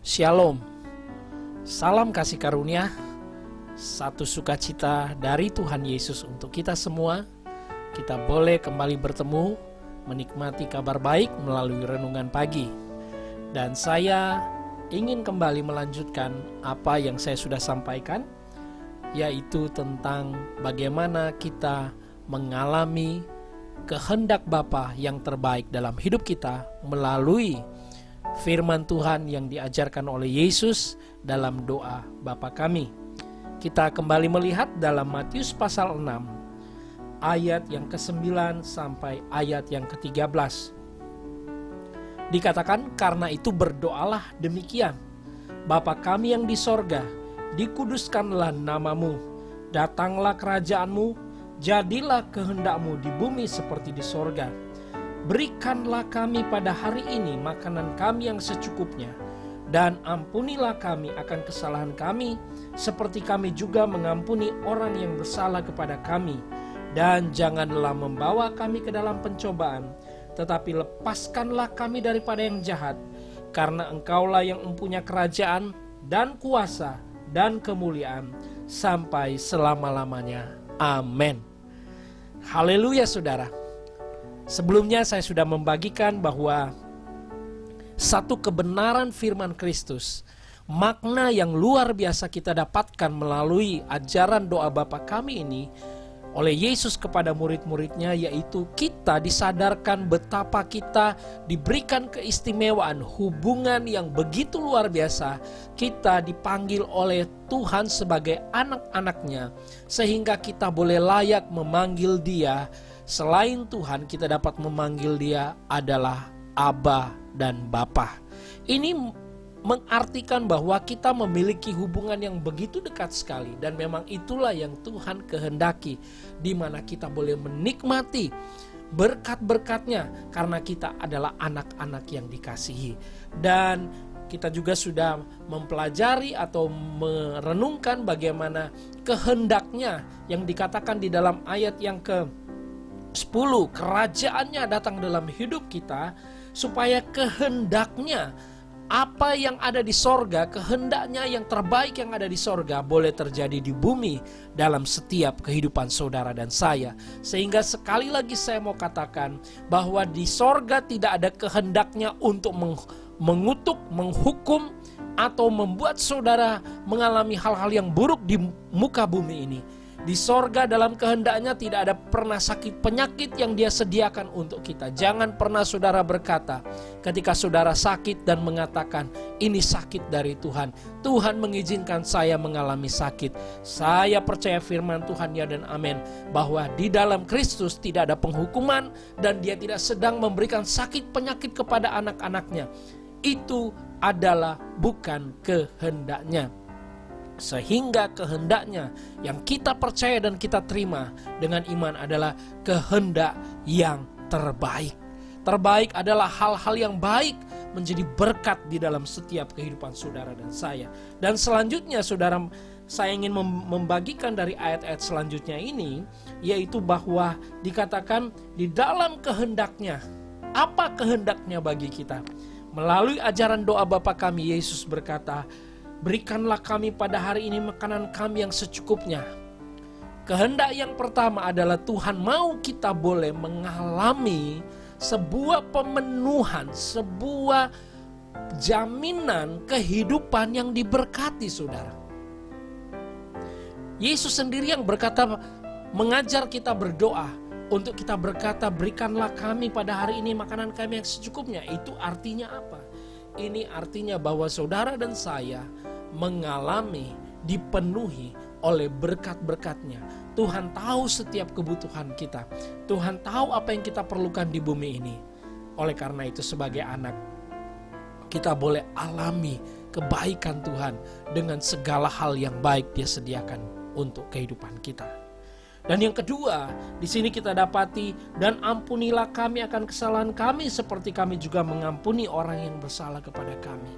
Shalom, salam kasih karunia, satu sukacita dari Tuhan Yesus untuk kita semua. Kita boleh kembali bertemu, menikmati kabar baik melalui renungan pagi. Dan saya ingin kembali melanjutkan apa yang saya sudah sampaikan, yaitu tentang bagaimana kita mengalami kehendak Bapa yang terbaik dalam hidup kita melalui firman Tuhan yang diajarkan oleh Yesus dalam doa Bapa kami. Kita kembali melihat dalam Matius pasal 6 ayat yang ke-9 sampai ayat yang ke-13. Dikatakan, karena itu berdoalah demikian: Bapa kami yang di sorga, dikuduskanlah namamu, datanglah kerajaanmu, jadilah kehendakmu di bumi seperti di sorga. Berikanlah kami pada hari ini makanan kami yang secukupnya, dan ampunilah kami akan kesalahan kami, seperti kami juga mengampuni orang yang bersalah kepada kami. Dan janganlah membawa kami ke dalam pencobaan, tetapi lepaskanlah kami daripada yang jahat, karena Engkaulah yang mempunyai kerajaan dan kuasa dan kemuliaan sampai selama-lamanya. Amin. Haleluya saudara. Sebelumnya saya sudah membagikan bahwa satu kebenaran firman Kristus, makna yang luar biasa kita dapatkan melalui ajaran doa Bapa kami ini oleh Yesus kepada murid-muridnya, yaitu kita disadarkan betapa kita diberikan keistimewaan, hubungan yang begitu luar biasa. Kita dipanggil oleh Tuhan sebagai anak-anaknya, sehingga kita boleh layak memanggil Dia. Selain Tuhan, kita dapat memanggil Dia adalah Aba dan Bapa. Ini mengartikan bahwa kita memiliki hubungan yang begitu dekat sekali, dan memang itulah yang Tuhan kehendaki, di mana kita boleh menikmati berkat-berkat-Nya karena kita adalah anak-anak yang dikasihi. Dan kita juga sudah mempelajari atau merenungkan bagaimana kehendaknya yang dikatakan di dalam ayat yang ke-10, kerajaannya datang dalam hidup kita, supaya kehendaknya apa yang ada di sorga, kehendaknya yang terbaik yang ada di sorga boleh terjadi di bumi dalam setiap kehidupan saudara dan saya. Sehingga sekali lagi saya mau katakan bahwa di sorga tidak ada kehendaknya untuk mengutuk, menghukum, atau membuat saudara mengalami hal-hal yang buruk di muka bumi ini. Di sorga dalam kehendaknya tidak ada pernah sakit penyakit yang Dia sediakan untuk kita. Jangan pernah saudara berkata ketika saudara sakit dan mengatakan, ini sakit dari Tuhan. Tuhan mengizinkan saya mengalami sakit. Saya percaya firman Tuhan, ya dan amin, bahwa di dalam Kristus tidak ada penghukuman, dan Dia tidak sedang memberikan sakit penyakit kepada anak-anaknya. Itu adalah bukan kehendaknya. Sehingga kehendaknya yang kita percaya dan kita terima dengan iman adalah kehendak yang terbaik. Terbaik adalah hal-hal yang baik menjadi berkat di dalam setiap kehidupan saudara dan saya. Dan selanjutnya saudara, saya ingin membagikan dari ayat-ayat selanjutnya ini, yaitu bahwa dikatakan di dalam kehendaknya. Apa kehendaknya bagi kita? Melalui ajaran doa Bapa kami, Yesus berkata, berikanlah kami pada hari ini makanan kami yang secukupnya. Kehendak yang pertama adalah Tuhan mau kita boleh mengalami sebuah pemenuhan, sebuah jaminan kehidupan yang diberkati saudara. Yesus sendiri yang berkata, mengajar kita berdoa, untuk kita berkata, berikanlah kami pada hari ini makanan kami yang secukupnya. Itu artinya apa? Ini artinya bahwa saudara dan saya mengalami, dipenuhi oleh berkat-berkat-Nya. Tuhan tahu setiap kebutuhan kita. Tuhan tahu apa yang kita perlukan di bumi ini. Oleh karena itu sebagai anak, kita boleh alami kebaikan Tuhan dengan segala hal yang baik Dia sediakan untuk kehidupan kita. Dan yang kedua, di sini kita dapati, dan ampunilah kami akan kesalahan kami seperti kami juga mengampuni orang yang bersalah kepada kami.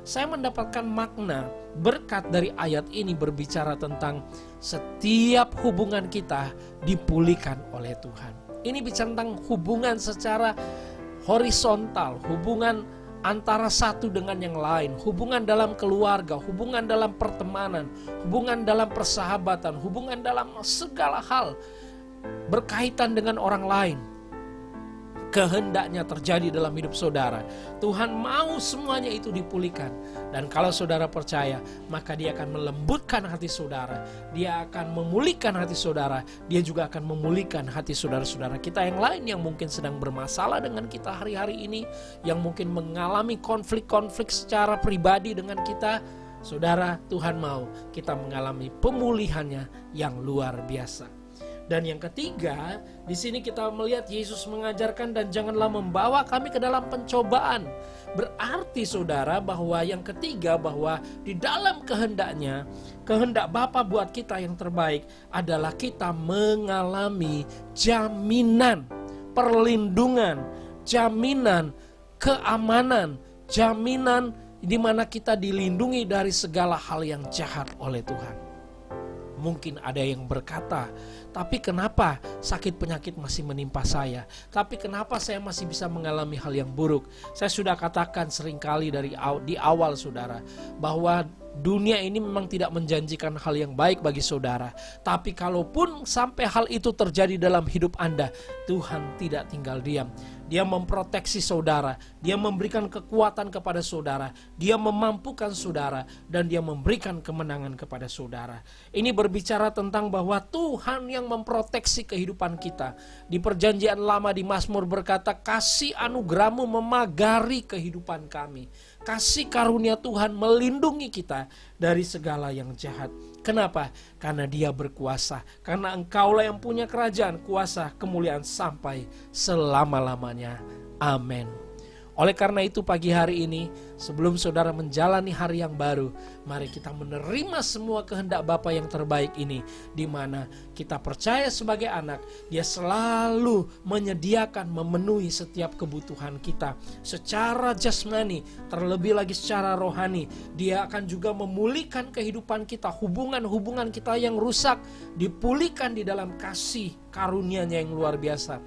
Saya mendapatkan makna berkat dari ayat ini berbicara tentang setiap hubungan kita dipulihkan oleh Tuhan. Ini bicara tentang hubungan secara horizontal, hubungan antara satu dengan yang lain, hubungan dalam keluarga, hubungan dalam pertemanan, hubungan dalam persahabatan, hubungan dalam segala hal berkaitan dengan orang lain. Kehendaknya terjadi dalam hidup saudara. Tuhan mau semuanya itu dipulihkan. Dan kalau saudara percaya, maka dia akan melembutkan hati saudara. Dia akan memulihkan hati saudara. Dia juga akan memulihkan hati saudara-saudara kita yang lain yang mungkin sedang bermasalah dengan kita hari-hari ini, yang mungkin mengalami konflik-konflik secara pribadi dengan kita. Saudara, Tuhan mau kita mengalami pemulihannya yang luar biasa. Dan yang ketiga, di sini kita melihat Yesus mengajarkan dan janganlah membawa kami ke dalam pencobaan. Berarti saudara bahwa yang ketiga, bahwa di dalam kehendaknya, kehendak Bapa buat kita yang terbaik adalah kita mengalami jaminan perlindungan, jaminan keamanan, jaminan di mana kita dilindungi dari segala hal yang jahat oleh Tuhan. Mungkin ada yang berkata, tapi kenapa sakit penyakit masih menimpa saya? Tapi kenapa saya masih bisa mengalami hal yang buruk? Saya sudah katakan seringkali di awal saudara, bahwa dunia ini memang tidak menjanjikan hal yang baik bagi saudara. Tapi kalaupun sampai hal itu terjadi dalam hidup Anda, Tuhan tidak tinggal diam. Dia memproteksi saudara, dia memberikan kekuatan kepada saudara, dia memampukan saudara, dan dia memberikan kemenangan kepada saudara. Ini berbicara tentang bahwa Tuhan yang memproteksi kehidupan kita. Di perjanjian lama di Mazmur berkata, kasih anugerah-Mu memagari kehidupan kami. Kasih karunia Tuhan melindungi kita dari segala yang jahat. Kenapa? Karena Dia berkuasa. Karena Engkaulah yang punya kerajaan, kuasa, kemuliaan sampai selama-lamanya. Amin. Oleh karena itu pagi hari ini, sebelum saudara menjalani hari yang baru, mari kita menerima semua kehendak Bapa yang terbaik ini, di mana kita percaya sebagai anak, Dia selalu menyediakan, memenuhi setiap kebutuhan kita secara jasmani, terlebih lagi secara rohani. Dia akan juga memulihkan kehidupan kita, hubungan-hubungan kita yang rusak dipulihkan di dalam kasih karunia-Nya yang luar biasa.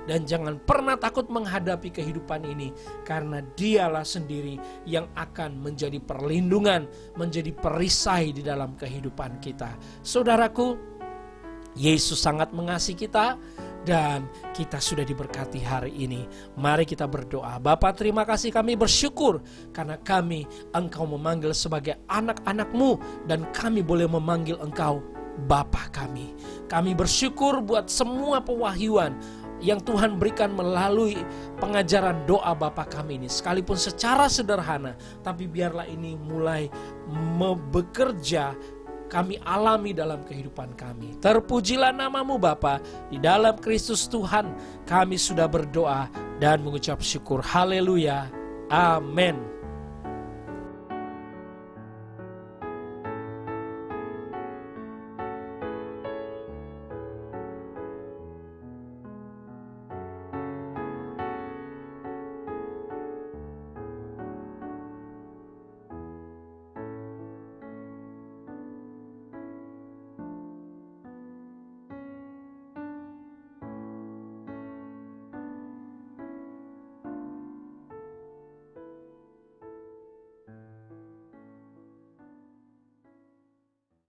Dan jangan pernah takut menghadapi kehidupan ini, karena Dialah sendiri yang akan menjadi perlindungan, menjadi perisai di dalam kehidupan kita. Saudaraku, Yesus sangat mengasihi kita dan kita sudah diberkati hari ini. Mari kita berdoa. Bapa, terima kasih, kami bersyukur karena Engkau memanggil sebagai anak-anak-Mu dan kami boleh memanggil Engkau Bapa kami. Kami bersyukur buat semua pewahyuan yang Tuhan berikan melalui pengajaran doa Bapa kami ini, sekalipun secara sederhana, tapi biarlah ini mulai bekerja, kami alami dalam kehidupan kami. Terpujilah nama-Mu Bapa, di dalam Kristus Tuhan kami sudah berdoa dan mengucap syukur. Haleluya, amin.